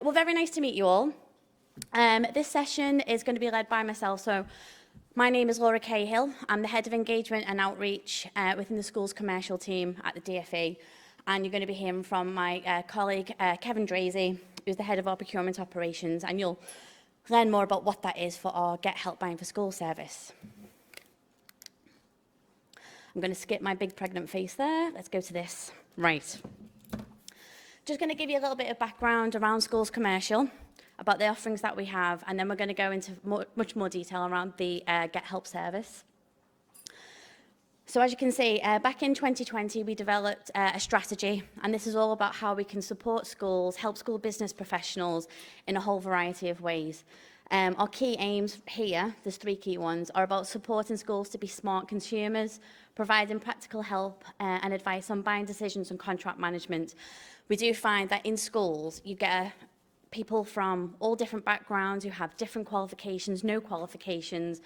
Well, very nice to meet you all. This session is going to be led by myself. So my name is Laura Cahill. I'm the Head of Engagement and Outreach within the school's commercial team at the DFE. And you're going to be hearing from my colleague, Kevin Drazy, who's the Head of our Procurement Operations. And you'll learn more about what that is for our Get Help Buying for School service. I'm going to skip my big pregnant face there. Let's go to this. Right. Just going to give you a little bit of background around schools commercial, about the offerings that we have, and then we're going to go into much more detail around the Get Help service. So as you can see, back in 2020, we developed a strategy, and this is all about how we can support schools, help school business professionals in a whole variety of ways. Our key aims here, there's three key ones, are about supporting schools to be smart consumers, providing practical help and advice on buying decisions and contract management. We do find that in schools, you get people from all different backgrounds who have different qualifications, no qualifications,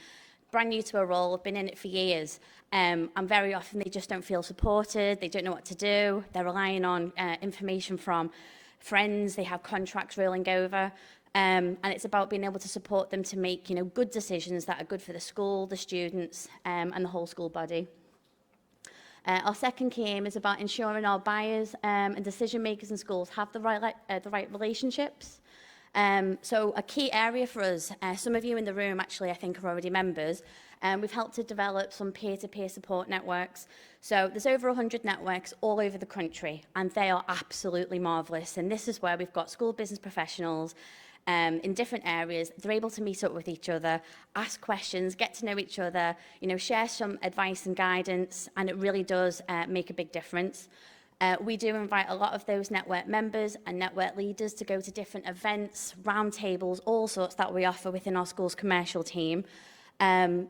brand new to a role, have been in it for years, and very often they just don't feel supported, they don't know what to do, they're relying on information from friends, they have contracts rolling over, and it's about being able to support them to make, good decisions that are good for the school, the students, and the whole school body. Our second key aim is about ensuring our buyers and decision makers in schools have the right relationships. So a key area for us, some of you in the room actually I think are already members, we've helped to develop some peer-to-peer support networks. So there's over 100 networks all over the country, and they are absolutely marvellous. And this is where we've got school business professionals in different areas. They're able to meet up with each other, ask questions, get to know each other, share some advice and guidance, and it really does make a big difference. We do invite a lot of those network members and network leaders to go to different events, roundtables, all sorts that we offer within our school's commercial team. And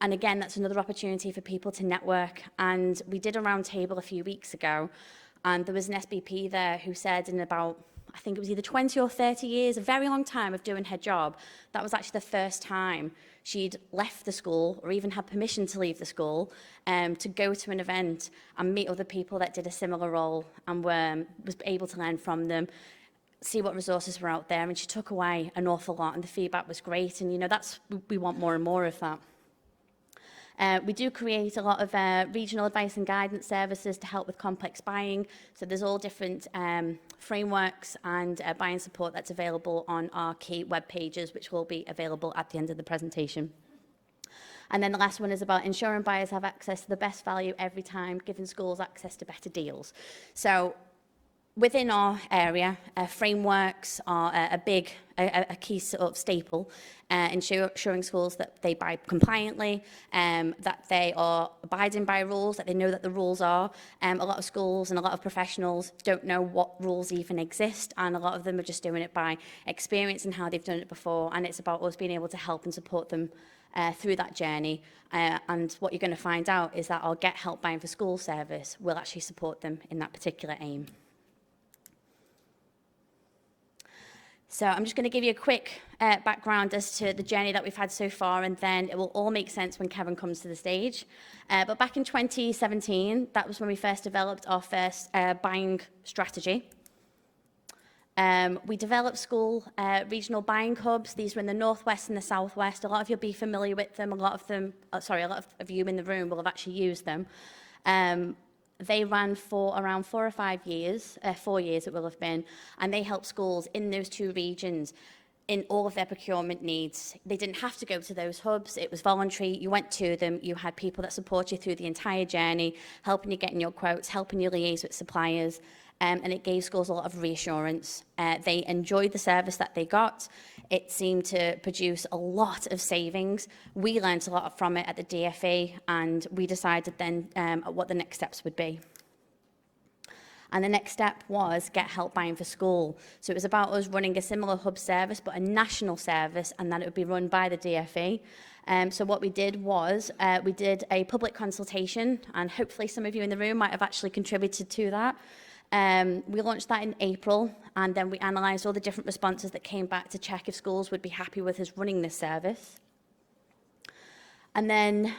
again, that's another opportunity for people to network. And we did a roundtable a few weeks ago, and there was an SBP there who said in about, I think it was either 20 or 30 years, a very long time of doing her job, that was actually the first time she'd left the school or even had permission to leave the school to go to an event and meet other people that did a similar role and was able to learn from them, see what resources were out there, and she took away an awful lot, and the feedback was great, and we want more and more of that. We do create a lot of regional advice and guidance services to help with complex buying. So there's all different frameworks and buying support that's available on our key web pages, which will be available at the end of the presentation. And then the last one is about ensuring buyers have access to the best value every time, giving schools access to better deals. So within our area, frameworks are a key sort of staple, ensuring schools that they buy compliantly, that they are abiding by rules, that they know that the rules are. A lot of schools and a lot of professionals don't know what rules even exist, and a lot of them are just doing it by experience and how they've done it before, and it's about us being able to help and support them through that journey. And what you're going to find out is that our Get Help Buying for School service will actually support them in that particular aim. So I'm just going to give you a quick background as to the journey that we've had so far, and then it will all make sense when Kevin comes to the stage. But back in 2017, that was when we first developed our first buying strategy. We developed school regional buying hubs. These were in the northwest and the southwest. A lot of you'll be familiar with them. A lot of you in the room will have actually used them. They ran for around 4 or 5 years, 4 years it will have been, and they helped schools in those two regions in all of their procurement needs. They didn't have to go to those hubs. It was voluntary. You went to them. You had people that support you through the entire journey, helping you getting your quotes, helping you liaise with suppliers, and it gave schools a lot of reassurance. They enjoyed the service that they got. It seemed to produce a lot of savings. We learned a lot from it at the DFE, and we decided then what the next steps would be. And the next step was Get Help Buying for School. So it was about us running a similar hub service, but a national service, and that it would be run by the DFE. So what we did was we did a public consultation, and hopefully some of you in the room might have actually contributed to that. We launched that in April, and then we analysed all the different responses that came back to check if schools would be happy with us running this service. And then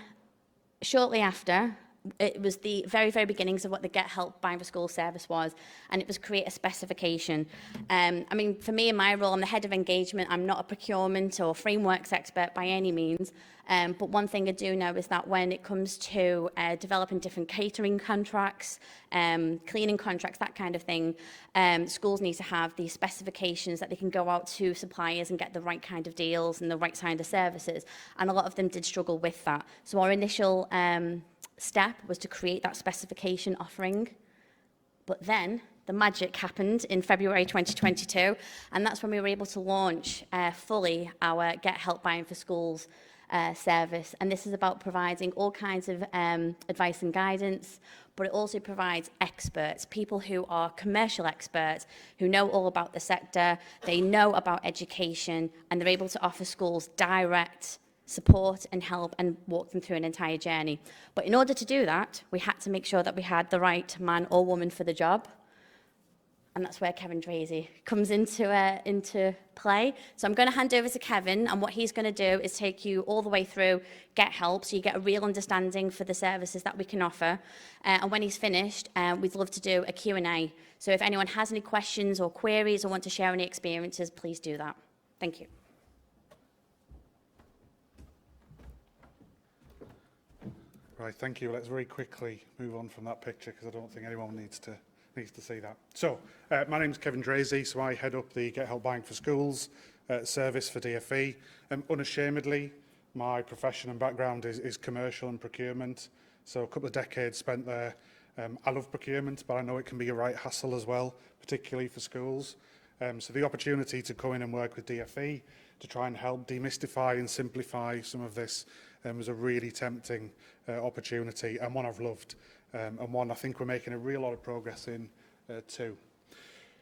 shortly after, it was the very, very beginnings of what the Get Help Buying for Schools service was, and it was create a specification. I mean, for me in my role, I'm the head of engagement. I'm not a procurement or frameworks expert by any means, but one thing I do know is that when it comes to developing different catering contracts, cleaning contracts, that kind of thing, schools need to have these specifications that they can go out to suppliers and get the right kind of deals and the right kind of services, and a lot of them did struggle with that. So our initial step was to create that specification offering, but then the magic happened in February 2022, and that's when we were able to launch fully our Get Help Buying for Schools service. And this is about providing all kinds of advice and guidance, but it also provides experts, people who are commercial experts, who know all about the sector, they know about education, and they're able to offer schools direct support and help and walk them through an entire journey. But in order to do that, we had to make sure that we had the right man or woman for the job. And that's where Kevin Drazy comes into play. So I'm going to hand over to Kevin, and what he's going to do is take you all the way through Get Help, so you get a real understanding for the services that we can offer. And when he's finished, we'd love to do a Q&A. So if anyone has any questions or queries or want to share any experiences, please do that. Thank you. Right, thank you. Let's very quickly move on from that picture because I don't think anyone needs to see that. So, my name's Kevin Drazy, so I head up the Get Help Buying for Schools service for DFE. Unashamedly, my profession and background is commercial and procurement, so a couple of decades spent there. I love procurement, but I know it can be a right hassle as well, particularly for schools. So the opportunity to come in and work with DFE to try and help demystify and simplify some of this was a really tempting opportunity, and one I've loved, and one I think we're making a real lot of progress in too.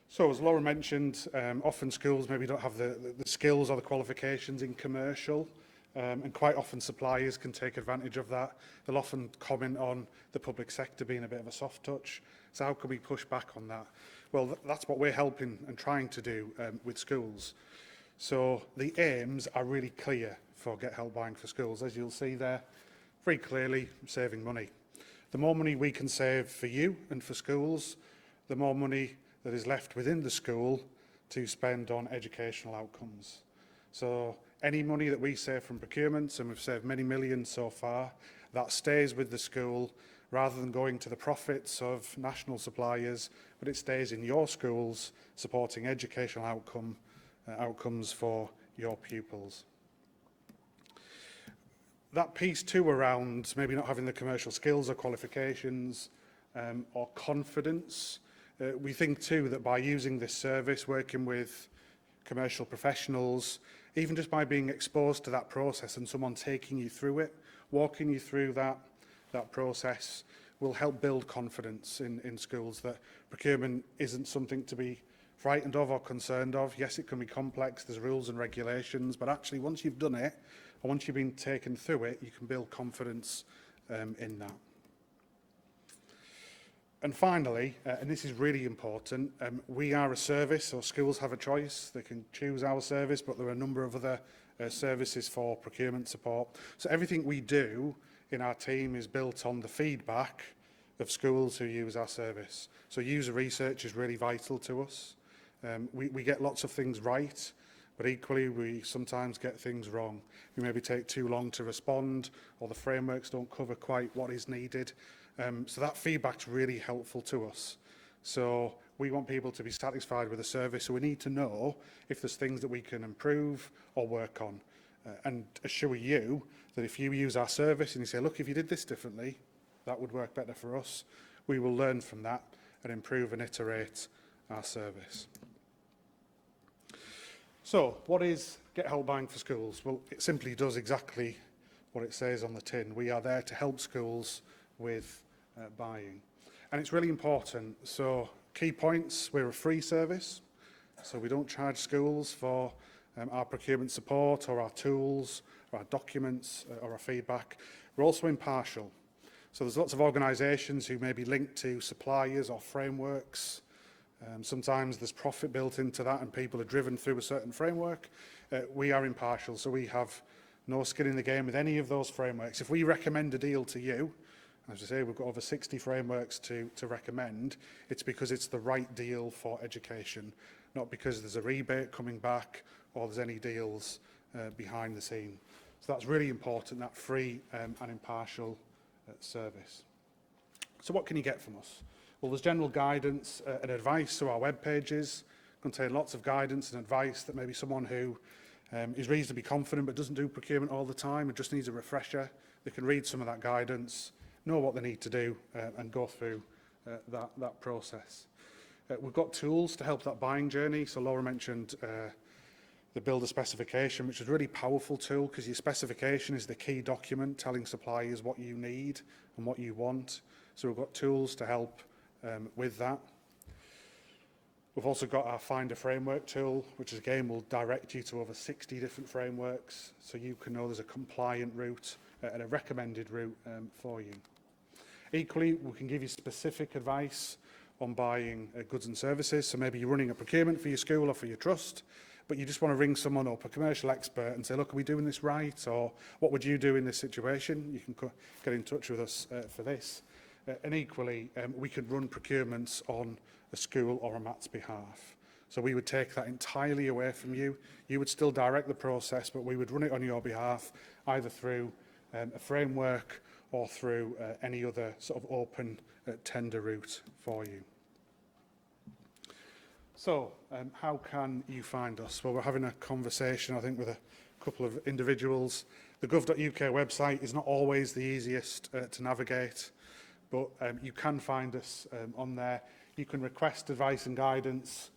So as Laura mentioned, often schools maybe don't have the skills or the qualifications in commercial, and quite often suppliers can take advantage of that. They'll often comment on the public sector being a bit of a soft touch. So how can we push back on that? Well, that's what we're helping and trying to do with schools. So the aims are really clear for Get Help Buying for Schools. As you'll see there, very clearly, saving money. The more money we can save for you and for schools, the more money that is left within the school to spend on educational outcomes. So any money that we save from procurement, and we've saved many millions so far, that stays with the school rather than going to the profits of national suppliers, but it stays in your schools supporting educational outcomes for your pupils. That piece too around maybe not having the commercial skills or qualifications or confidence, we think too that by using this service, working with commercial professionals, even just by being exposed to that process and someone taking you through it, walking you through that process, will help build confidence in schools that procurement isn't something to be frightened of or concerned of. Yes, it can be complex, there's rules and regulations, but actually once you've done it, or once you've been taken through it, you can build confidence in that. And finally, and this is really important, we are a service, so schools have a choice. They can choose our service, but there are a number of other services for procurement support. So everything we do in our team is built on the feedback of schools who use our service. So user research is really vital to us. We get lots of things right, but equally we sometimes get things wrong. We maybe take too long to respond, or the frameworks don't cover quite what is needed. So that feedback's really helpful to us. So we want people to be satisfied with the service, so we need to know if there's things that we can improve or work on. And assure you that if you use our service and you say, look, if you did this differently, that would work better for us, we will learn from that and improve and iterate our service. So what is Get Help Buying for Schools? Well, it simply does exactly what it says on the tin. We are there to help schools with buying. And it's really important. So key points, we're a free service. So we don't charge schools for our procurement support or our tools or our documents or our feedback. We're also impartial. So there's lots of organisations who may be linked to suppliers or frameworks. Sometimes there's profit built into that and people are driven through a certain framework. We are impartial, so we have no skin in the game with any of those frameworks. If we recommend a deal to you, As I say, we've got over 60 frameworks to recommend. It's because it's the right deal for education, not because there's a rebate coming back or there's any deals behind the scene. So that's really important, that free and impartial service. So what can you get from us? Well, there's general guidance and advice, so our web pages contain lots of guidance and advice that maybe someone who is reasonably confident but doesn't do procurement all the time and just needs a refresher, they can read some of that guidance, know what they need to do and go through that process. We've got tools to help that buying journey. So Laura mentioned the builder specification, which is a really powerful tool because your specification is the key document telling suppliers what you need and what you want. So we've got tools to help with that. We've also got our Find a Framework tool, which again will direct you to over 60 different frameworks, so you can know there's a compliant route and a recommended route for you. Equally, we can give you specific advice on buying goods and services. So maybe you're running a procurement for your school or for your trust, but you just want to ring someone up, a commercial expert, and say, look, are we doing this right? Or what would you do in this situation? You can get in touch with us for this. And equally, we could run procurements on a school or a MAT's behalf. So we would take that entirely away from you. You would still direct the process, but we would run it on your behalf, either through a framework or through any other sort of open tender route for you. So, how can you find us? Well, we're having a conversation, I think, with a couple of individuals. The gov.uk website is not always the easiest to navigate, but you can find us on there. You can request advice and guidance.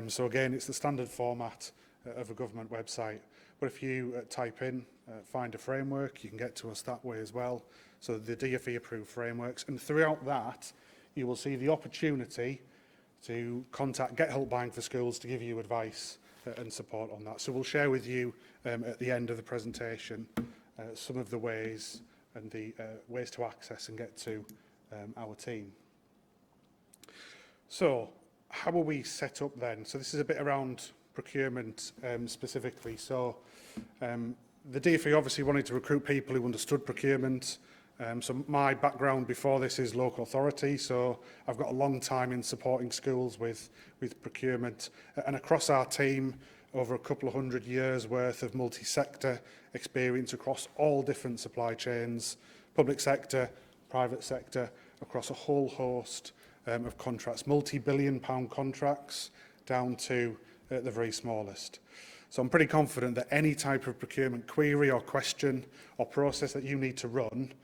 So again, it's the standard format of a government website. But if you type in Find a Framework, you can get to us that way as well. So the DfE approved frameworks. And throughout that, you will see the opportunity to contact Get Help Buying for Schools to give you advice and support on that. So we'll share with you at the end of the presentation some of the ways and the ways to access and get to our team. So how are we set up then? So this is a bit around procurement specifically. So the DfE obviously wanted to recruit people who understood procurement. So my background before this is local authority, so I've got a long time in supporting schools with procurement. And across our team, over a couple of 100 years worth of multi-sector experience across all different supply chains, public sector, private sector, across a whole host of contracts, multi-billion-pound contracts down to the very smallest. So I'm pretty confident that any type of procurement query or question or process that you need to run,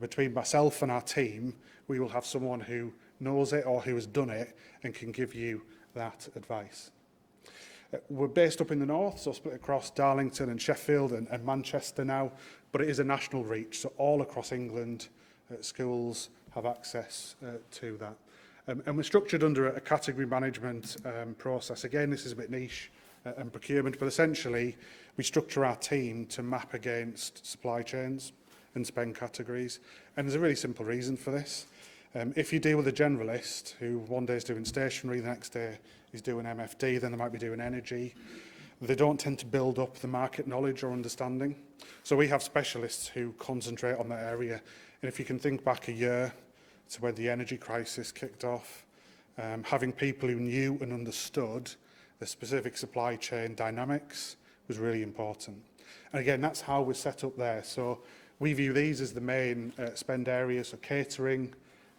between myself and our team, we will have someone who knows it or who has done it and can give you that advice. We're based up in the north, so split across Darlington and Sheffield and Manchester now, but it is a national reach, so all across England, schools have access to that. And we're structured under a category management process. Again, this is a bit niche and procurement, but essentially we structure our team to map against supply chains and spend categories. And there's a really simple reason for this. If you deal with a generalist who one day is doing stationery, the next day is doing MFD, then they might be doing energy, they don't tend to build up the market knowledge or understanding. So we have specialists who concentrate on that area. And if you can think back a year to when the energy crisis kicked off, having people who knew and understood the specific supply chain dynamics was really important. And again, that's how we're set up there. So we view these as the main spend areas, so catering,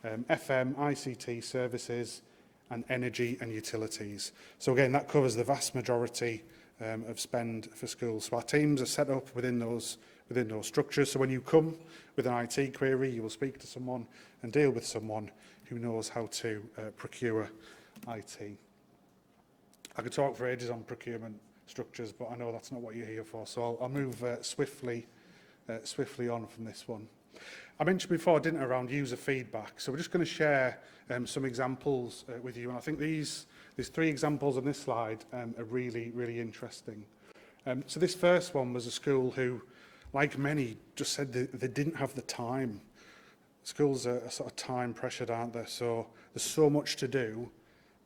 FM, ICT services, and energy and utilities. So again, that covers the vast majority of spend for schools. So our teams are set up within those structures. So when you come with an IT query, you will speak to someone and deal with someone who knows how to procure IT. I could talk for ages on procurement structures, but I know that's not what you're here for. So I'll move swiftly on from this one. I mentioned before, didn't I, around user feedback. So we're just going to share some examples with you. And I think there's 3 examples on this slide are really, really interesting. So this first one was a school who, like many, just said they didn't have the time. Schools are sort of time pressured, aren't they? So there's so much to do,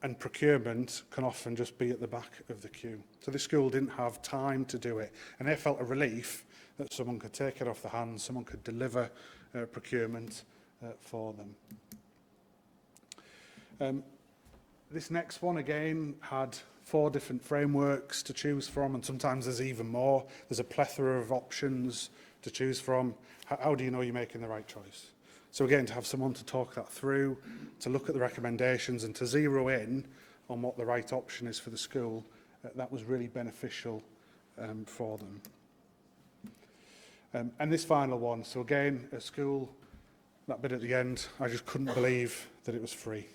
and procurement can often just be at the back of the queue. So this school didn't have time to do it, and they felt a relief that someone could take it off the hands, someone could deliver procurement for them. This next one again had 4 different frameworks to choose from, and sometimes there's even more. There's a plethora of options to choose from. How do you know you're making the right choice? So again, to have someone to talk that through, to look at the recommendations and to zero in on what the right option is for the school, that was really beneficial for them. And this final one, so again, a school, that bit at the end, I just couldn't believe that it was free.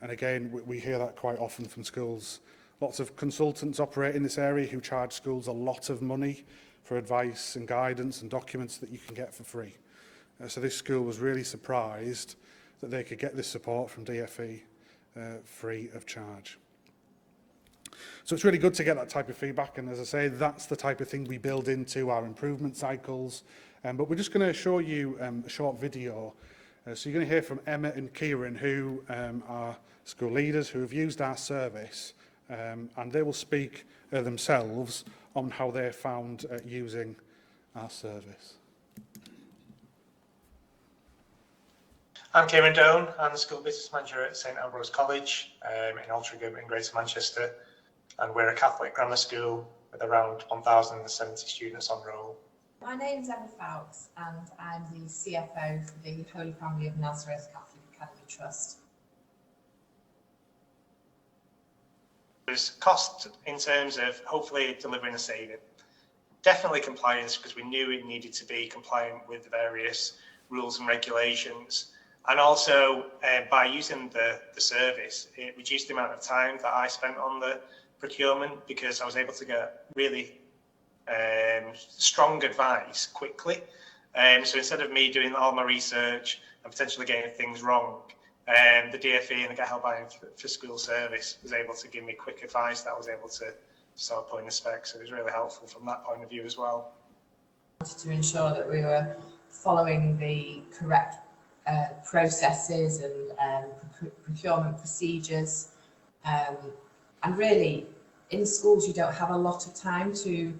And again, we hear that quite often from schools. Lots of consultants operate in this area who charge schools a lot of money for advice and guidance and documents that you can get for free. So this school was really surprised that they could get this support from DFE free of charge. So it's really good to get that type of feedback, and as I say, that's the type of thing we build into our improvement cycles. But we're just going to show you a short video. So you're going to hear from Emma and Kieran, who are school leaders who have used our service, and they will speak themselves on how they found using our service. I'm Kieran Doan. I'm the School Business Manager at St Ambrose College in Altrincham in Greater Manchester, and we're a Catholic grammar school with around 1,070 students on roll. My name's Emma Fowkes and I'm the CFO for the Holy Family of Nazareth Catholic Academy Trust. There's cost in terms of hopefully delivering a saving. Definitely compliance, because we knew it needed to be compliant with the various rules and regulations. And also by using the service, it reduced the amount of time that I spent on the procurement, because I was able to get really strong advice quickly. So instead of me doing all my research and potentially getting things wrong, the DFE and the Get Help Buying for School service was able to give me quick advice that I was able to start putting the specs. So it was really helpful from that point of view as well. To ensure that we were following the correct processes and procurement procedures. And really, in schools, you don't have a lot of time to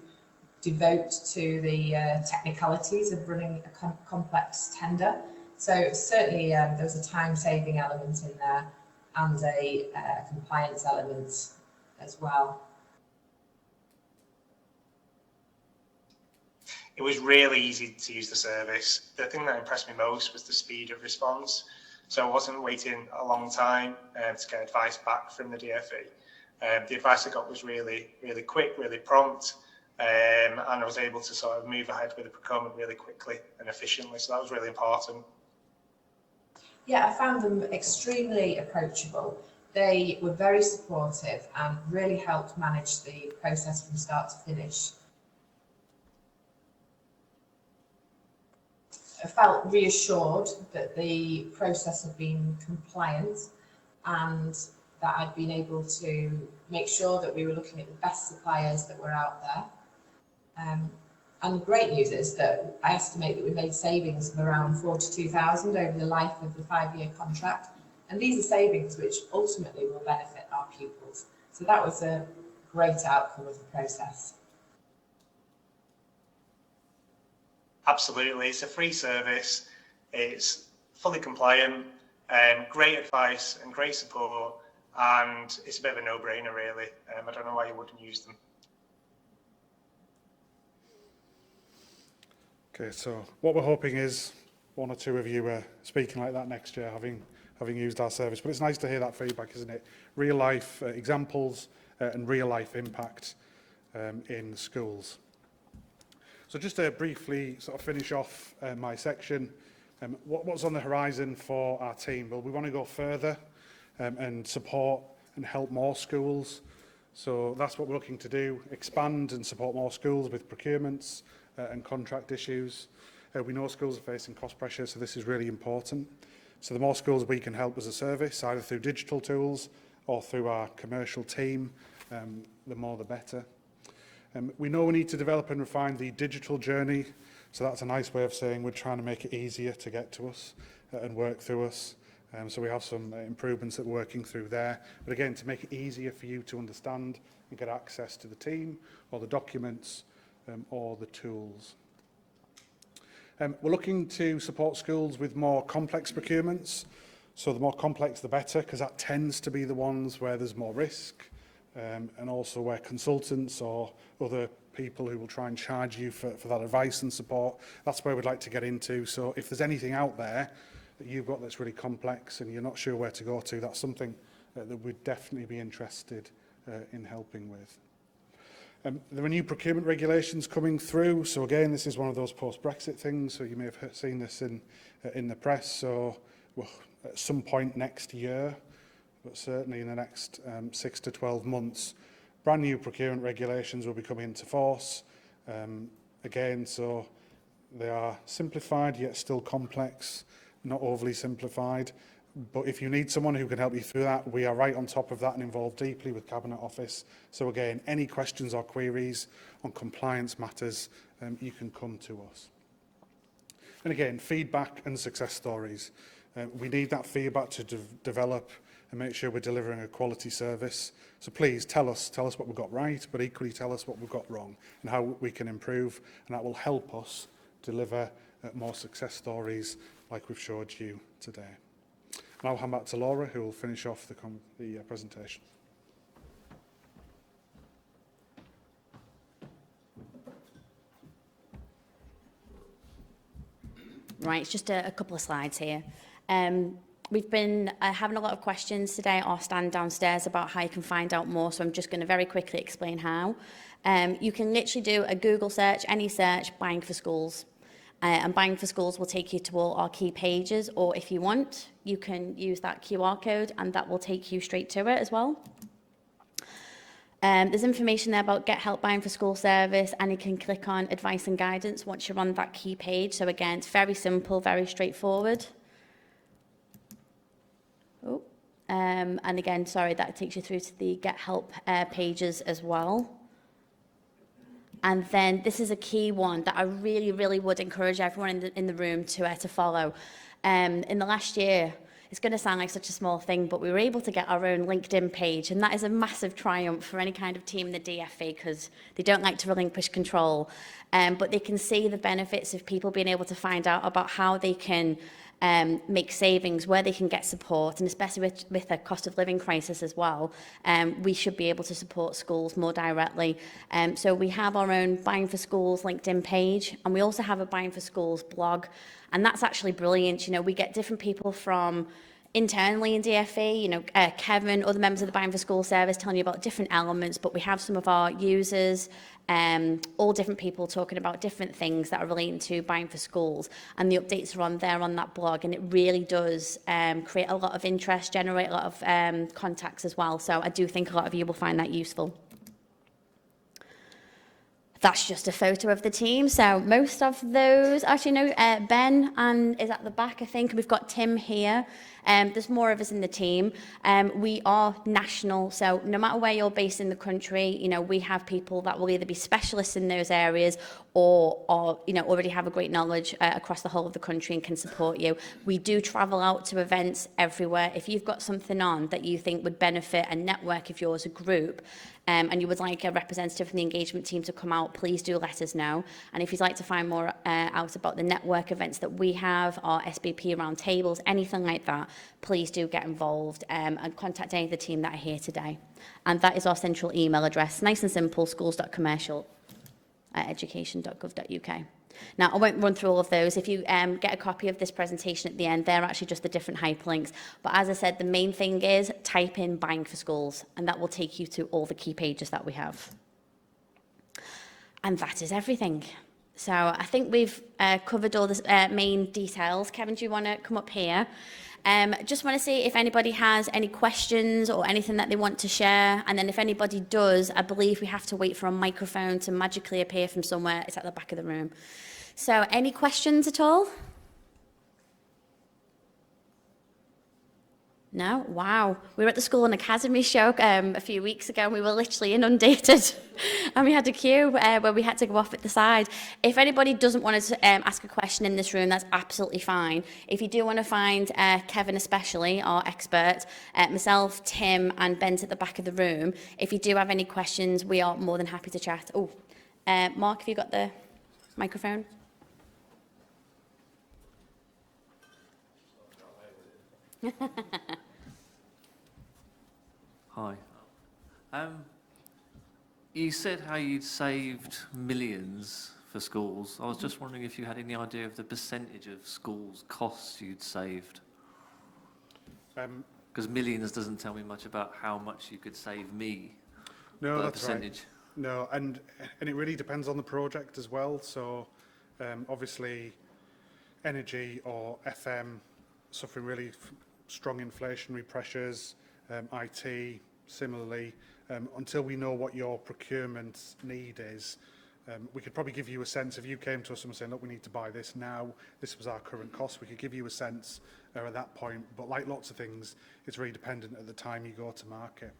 devote to the technicalities of running a complex tender. So certainly there was a time-saving element in there and a compliance element as well. It was really easy to use the service. The thing that impressed me most was the speed of response. So I wasn't waiting a long time to get advice back from the DFE. The advice I got was really, really quick, really prompt, and I was able to sort of move ahead with the procurement really quickly and efficiently. So that was really important. Yeah, I found them extremely approachable. They were very supportive and really helped manage the process from start to finish. I felt reassured that the process had been compliant and that I'd been able to make sure that we were looking at the best suppliers that were out there. And the great news is that I estimate that we made savings of around 42,000 over the life of the 5-year contract. And these are savings which ultimately will benefit our pupils. So that was a great outcome of the process. Absolutely, it's a free service, it's fully compliant, great advice and great support, and it's a bit of a no-brainer really. I don't know why you wouldn't use them. Okay, so what we're hoping is 1 or 2 of you are speaking like that next year, having used our service. But it's nice to hear that feedback, isn't it? Real life examples and real life impact in schools. So just to briefly sort of finish off my section, what's on the horizon for our team? Well, we want to go further and support and help more schools. So that's what we're looking to do, expand and support more schools with procurements and contract issues. We know schools are facing cost pressure, so this is really important. So the more schools we can help as a service, either through digital tools or through our commercial team, the more the better. We know we need to develop and refine the digital journey, so that's a nice way of saying we're trying to make it easier to get to us and work through us. So we have some improvements that we're working through there. But again, to make it easier for you to understand and get access to the team or the documents or the tools. We're looking to support schools with more complex procurements. So the more complex, the better, because that tends to be the ones where there's more risk, and also where consultants or other people who will try and charge you for that advice and support, that's where we'd like to get into. So if there's anything out there that you've got that's really complex and you're not sure where to go to, that's something that we'd definitely be interested in helping with. There are new procurement regulations coming through. So again, this is one of those post-Brexit things. So you may have seen this in the press. So well, at some point next year, but certainly in the next 6 to 12 months, brand new procurement regulations will be coming into force. Again, so they are simplified yet still complex, not overly simplified. But if you need someone who can help you through that, we are right on top of that and involved deeply with Cabinet Office. So again, any questions or queries on compliance matters, you can come to us. And again, feedback and success stories. We need that feedback to develop and make sure we're delivering a quality service. So please tell us what we've got right, but equally tell us what we've got wrong and how we can improve. And that will help us deliver more success stories like we've showed you today. And I'll hand back to Laura, who will finish off the presentation. Right, it's just a couple of slides here. We've been having a lot of questions today or stand downstairs about how you can find out more, so I'm just going to very quickly explain how. You can literally do a Google search, any search, buying for schools. And buying for schools will take you to all our key pages, or if you want, you can use that QR code and that will take you straight to it as well. There's information there about Get Help Buying for School service, and you can click on advice and guidance once you're on that key page. So again, it's very simple, very straightforward. And again, sorry, that takes you through to the Get Help pages as well. And then this is a key one that I really, really would encourage everyone in the room to follow. In the last year, it's going to sound like such a small thing, but we were able to get our own LinkedIn page, and that is a massive triumph for any kind of team in the DFE because they don't like to relinquish control. But they can see the benefits of people being able to find out about how they can make savings, where they can get support, and especially with the cost of living crisis as well, we should be able to support schools more directly. So we have our own Buying for Schools LinkedIn page, and we also have a Buying for Schools blog, and that's actually brilliant. You know, we get different people from internally in DFE, you know, Kevin, other members of the Buying for School service telling you about different elements, but we have some of our users, all different people talking about different things that are relating to buying for schools, and the updates are on there on that blog, and it really does create a lot of interest, generate a lot of contacts as well. So I do think a lot of you will find that useful. That's just a photo of the team. So most of those, actually no, Ben is at the back, I think. We've got Tim here. There's more of us in the team. We are national, so no matter where you're based in the country, you know, we have people that will either be specialists in those areas or you know, already have a great knowledge across the whole of the country and can support you. We do travel out to events everywhere. If you've got something on that you think would benefit a network of yours, a group, and you would like a representative from the engagement team to come out, please do let us know. And if you'd like to find more out about the network events that we have, our SBP roundtables, anything like that, please do get involved and contact any of the team that are here today. And that is our central email address, nice and simple, schools.commercial@education.gov.uk. Now, I won't run through all of those. If you get a copy of this presentation at the end, they're actually just the different hyperlinks. But as I said, the main thing is type in Buying for Schools, and that will take you to all the key pages that we have. And that is everything. So I think we've covered all the main details. Kevin, do you want to come up here? Just want to see if anybody has any questions or anything that they want to share. And then if anybody does, I believe we have to wait for a microphone to magically appear from somewhere. It's at the back of the room. So any questions at all? No? Wow. We were at the School and Academy show a few weeks ago, and we were literally inundated. And we had a queue where we had to go off at the side. If anybody doesn't want to ask a question in this room, that's absolutely fine. If you do want to find Kevin especially, our expert, myself, Tim, and Ben's at the back of the room, if you do have any questions, we are more than happy to chat. Oh, Mark, have you got the microphone? Hi. You said how you'd saved millions for schools. I was just wondering if you had any idea of the percentage of schools' costs you'd saved. Because millions doesn't tell me much about how much you could save me. No, but that's Uh, percentage. right. No, and it really depends on the project as well. So obviously energy or FM suffering really strong inflationary pressures, IT similarly. Until we know what your procurement need is, we could probably give you a sense. If you came to us and were saying, look, we need to buy this now, this was our current cost, we could give you a sense at that point. But like lots of things, it's really dependent at the time you go to market.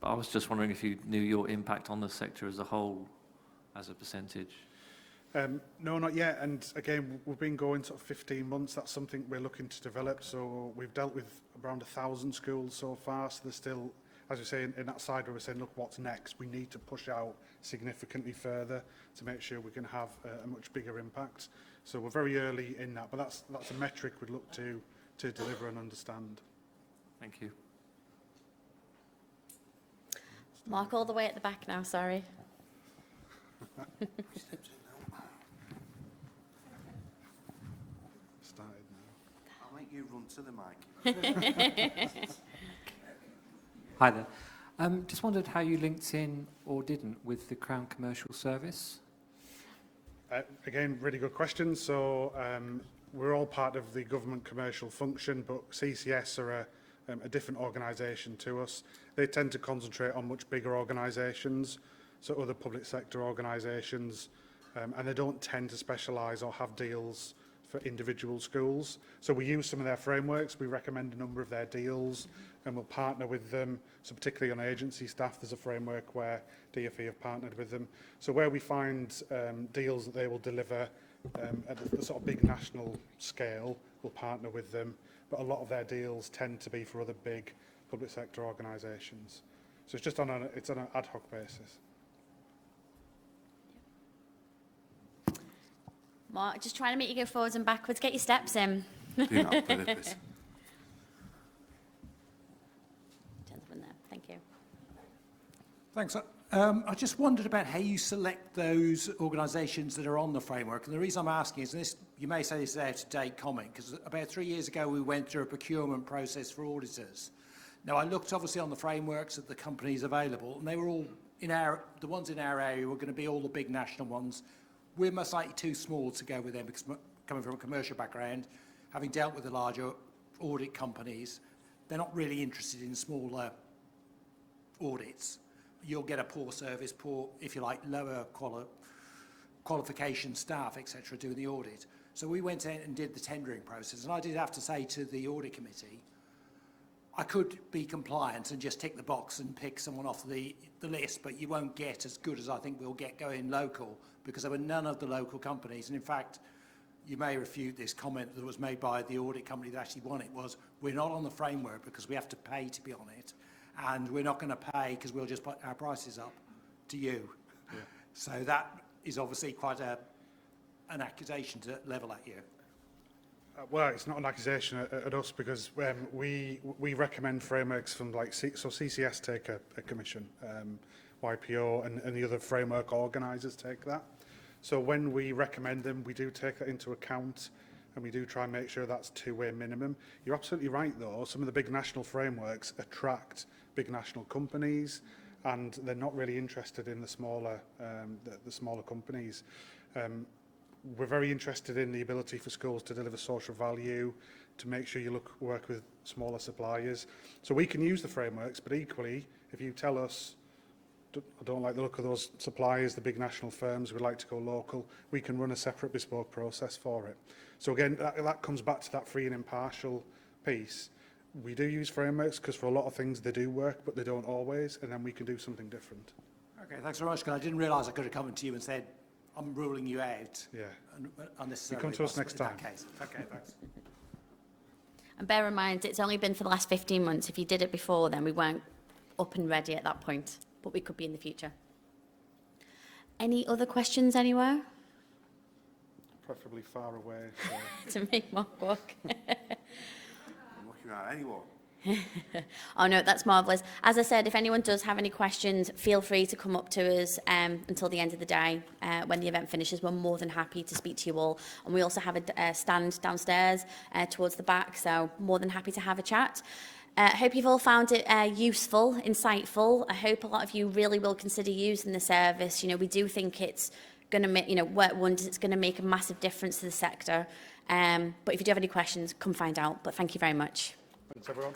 But I was just wondering if you knew your impact on the sector as a whole as a percentage. No, not yet. And again, we've been going sort of 15 months. That's something we're looking to develop. So we've dealt with around 1,000 schools so far. So there's still, as we say, in that side where we're saying, look, what's next? We need to push out significantly further to make sure we can have a much bigger impact. So we're very early in that, but that's a metric we'd look to deliver and understand. Thank you. Mark, all the way at the back now, sorry. Started now. I'll make you run to the mic. Hi there. Just wondered how you linked in or didn't with the Crown Commercial Service. Again, really good question. So we're all part of the government commercial function, but CCS are a different organisation to us. They tend to concentrate on much bigger organisations, so other public sector organisations, and they don't tend to specialise or have deals for individual schools. So we use some of their frameworks, we recommend a number of their deals, and we'll partner with them. So particularly on agency staff, there's a framework where DfE have partnered with them. So where we find deals that they will deliver at the sort of big national scale, we'll partner with them. But a lot of their deals tend to be for other big public sector organisations. So it's just on an ad hoc basis. Mark, just trying to make you go forwards and backwards. Get your steps in. Do not purpose. Gentleman there, thank you. Thanks. I just wondered about how you select those organisations that are on the framework. And the reason I'm asking is, this, you may say this is an out-of-date comment, because about 3 years ago we went through a procurement process for auditors. Now, I looked obviously on the frameworks at the companies available, and they were all, the ones in our area were going to be all the big national ones. We're most likely too small to go with them, because coming from a commercial background, having dealt with the larger audit companies, they're not really interested in smaller audits. You'll get a poor service, poor, if you like, lower qualification staff, etc., doing the audit. So we went in and did the tendering process, and I did have to say to the audit committee, I could be compliant and just tick the box and pick someone off the list, but you won't get as good as I think we'll get going local, because there were none of the local companies. And in fact, you may refute this comment that was made by the audit company that actually won it, was we're not on the framework because we have to pay to be on it, and we're not going to pay because we'll just put our prices up to you. Yeah. So that is obviously quite an accusation to level at you. Well, it's not an accusation at us, because we recommend frameworks from so CCS take a commission, YPO and the other framework organisers take that. So when we recommend them, we do take that into account, and we do try and make sure that's two-way minimum. You're absolutely right, though. Some of the big national frameworks attract big national companies, and they're not really interested in the smaller companies. We're very interested in the ability for schools to deliver social value, to make sure you work with smaller suppliers. So we can use the frameworks, but equally, if you tell us, I don't like the look of those suppliers, the big national firms, we'd like to go local, we can run a separate bespoke process for it. So again, that comes back to that free and impartial piece. We do use frameworks because for a lot of things they do work, but they don't always, and then we can do something different. Okay, thanks very much, because I didn't realise I could have come to you and said, I'm ruling you out. Yeah. Unnecessarily. You come to us next time. In that case. Okay, thanks. And bear in mind, it's only been for the last 15 months. If you did it before, then we weren't up and ready at that point, but we could be in the future. Any other questions anywhere? Preferably far away. So. To make Mark walk. I'm lucky Right, anyone? Oh no, that's marvellous. As I said, if anyone does have any questions, feel free to come up to us until the end of the day. When the event finishes, we're more than happy to speak to you all. And we also have a stand downstairs towards the back, so more than happy to have a chat. I hope you've all found it useful, insightful. I hope a lot of you really will consider using the service. You know, we do think it's going to make, work wonders. It's going to make a massive difference to the sector. But if you do have any questions, come find out. But thank you very much. Thanks, everyone.